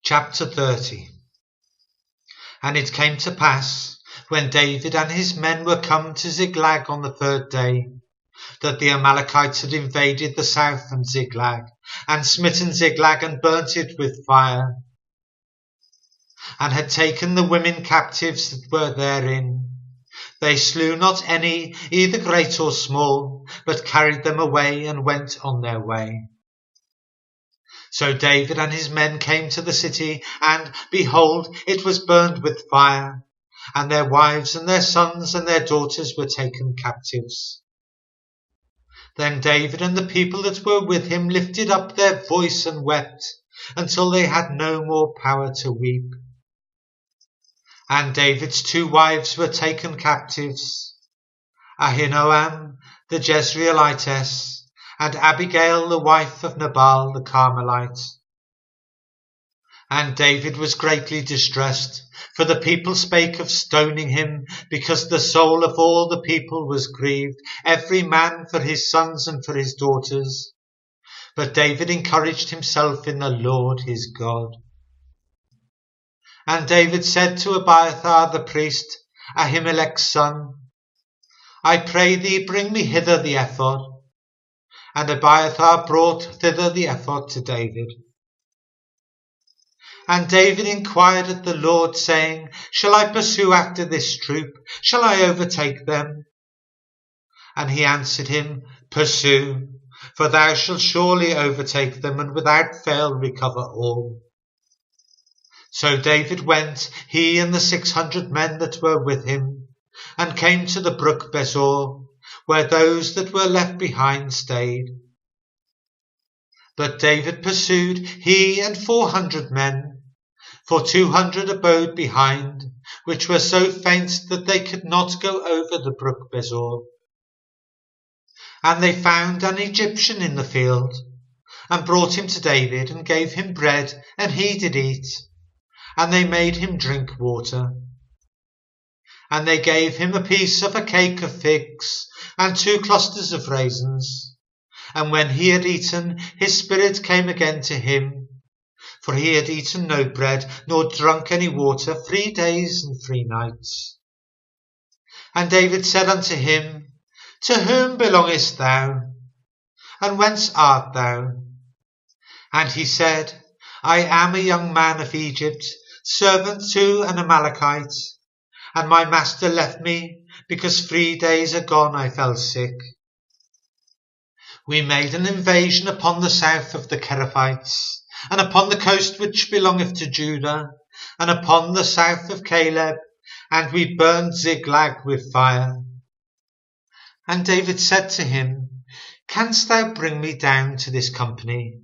Chapter 30. And it came to pass, when David and his men were come to Ziklag on the third day, that the Amalekites had invaded the south and Ziklag, and smitten Ziklag and burnt it with fire, and had taken the women captives that were therein. They slew not any, either great or small, but carried them away and went on their way. So David and his men came to the city, and, behold, it was burned with fire, and their wives and their sons and their daughters were taken captives. Then David and the people that were with him lifted up their voice and wept, until they had no more power to weep. And David's two wives were taken captives, Ahinoam the Jezreelitess, and Abigail the wife of Nabal the Carmelite. And David was greatly distressed, for the people spake of stoning him, because the soul of all the people was grieved, every man for his sons and for his daughters. But David encouraged himself in the Lord his God. And David said to Abiathar the priest, Ahimelech's son, I pray thee, bring me hither the ephod. And Abiathar brought thither the ephod to David. And David inquired at the Lord, saying, Shall I pursue after this troop? Shall I overtake them? And he answered him, Pursue, for thou shalt surely overtake them, and without fail recover all. So David went, he and the 600 men that were with him, and came to the brook Besor, where those that were left behind stayed. But David pursued, he and 400 men, for 200 abode behind, which were so faint that they could not go over the brook Besor. And they found an Egyptian in the field, and brought him to David, and gave him bread, and he did eat, and they made him drink water. And they gave him a piece of a cake of figs, and 2 clusters of raisins. And when he had eaten, his spirit came again to him, for he had eaten no bread, nor drunk any water 3 days and 3 nights. And David said unto him, To whom belongest thou? And whence art thou? And he said, I am a young man of Egypt, servant to an Amalekite, and my master left me, because 3 days agone I fell sick. We made an invasion upon the south of the Kerethites, and upon the coast which belongeth to Judah, and upon the south of Caleb, and we burned Ziklag with fire. And David said to him, Canst thou bring me down to this company?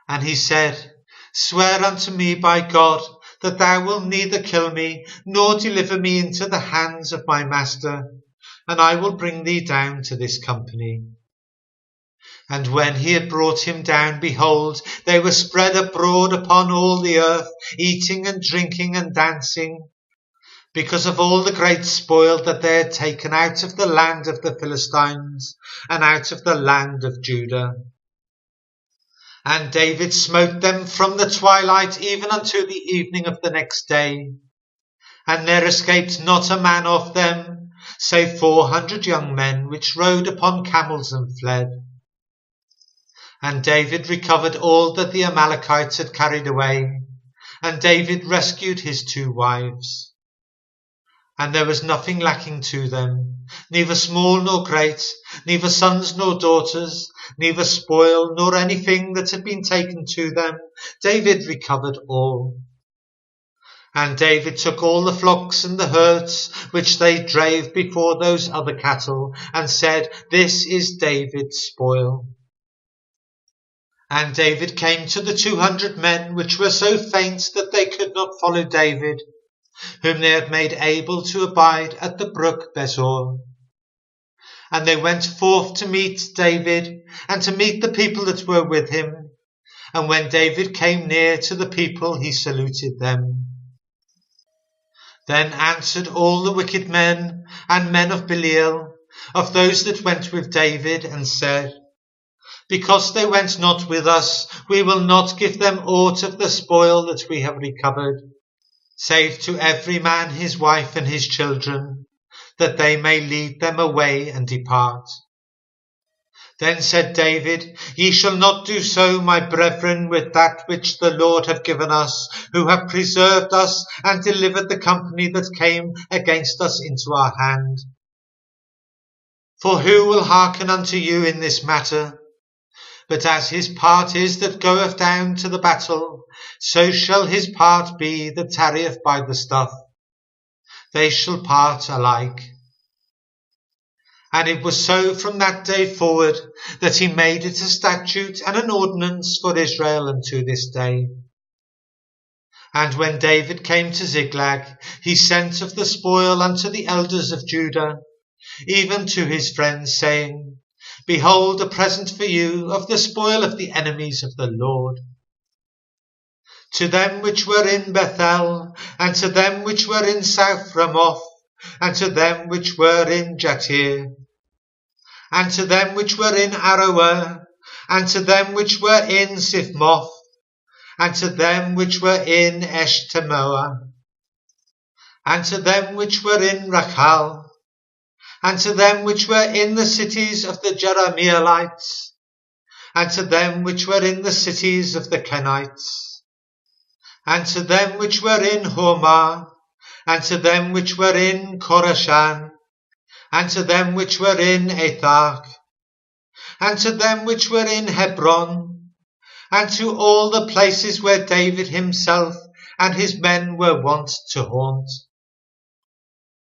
And he said, Swear unto me by God, that thou wilt neither kill me, nor deliver me into the hands of my master, and I will bring thee down to this company. And when he had brought him down, behold, they were spread abroad upon all the earth, eating and drinking and dancing, because of all the great spoil that they had taken out of the land of the Philistines, and out of the land of Judah. And David smote them from the twilight even unto the evening of the next day. And there escaped not a man of them, save 400 young men, which rode upon camels and fled. And David recovered all that the Amalekites had carried away, and David rescued his 2 wives. And there was nothing lacking to them, neither small nor great, neither sons nor daughters, neither spoil nor anything that had been taken to them. David recovered all. And David took all the flocks and the herds which they drave before those other cattle, and said, This is David's spoil. And David came to the 200 men which were so faint that they could not follow David, whom they had made able to abide at the brook Besor. And they went forth to meet David, and to meet the people that were with him. And when David came near to the people, he saluted them. Then answered all the wicked men and men of Belial, of those that went with David, and said, Because they went not with us, we will not give them aught of the spoil that we have recovered, save to every man his wife and his children, that they may lead them away and depart. Then said David, Ye shall not do so, my brethren, with that which the Lord hath given us, who have preserved us and delivered the company that came against us into our hand. For who will hearken unto you in this matter? But as his part is that goeth down to the battle, so shall his part be that tarrieth by the stuff. They shall part alike. And it was so from that day forward, that he made it a statute and an ordinance for Israel unto this day. And when David came to Ziklag, he sent of the spoil unto the elders of Judah, even to his friends, saying, Behold, a present for you of the spoil of the enemies of the Lord. To them which were in Bethel, and to them which were in South Ramoth, and to them which were in Jatir, and to them which were in Aroer, and to them which were in Siphmoth, and to them which were in Eshtemoa, and to them which were in Rachal, and to them which were in the cities of the Jerahmeelites, and to them which were in the cities of the Kenites, and to them which were in Hormah, and to them which were in Korashan, and to them which were in Ethach, and to them which were in Hebron, and to all the places where David himself and his men were wont to haunt.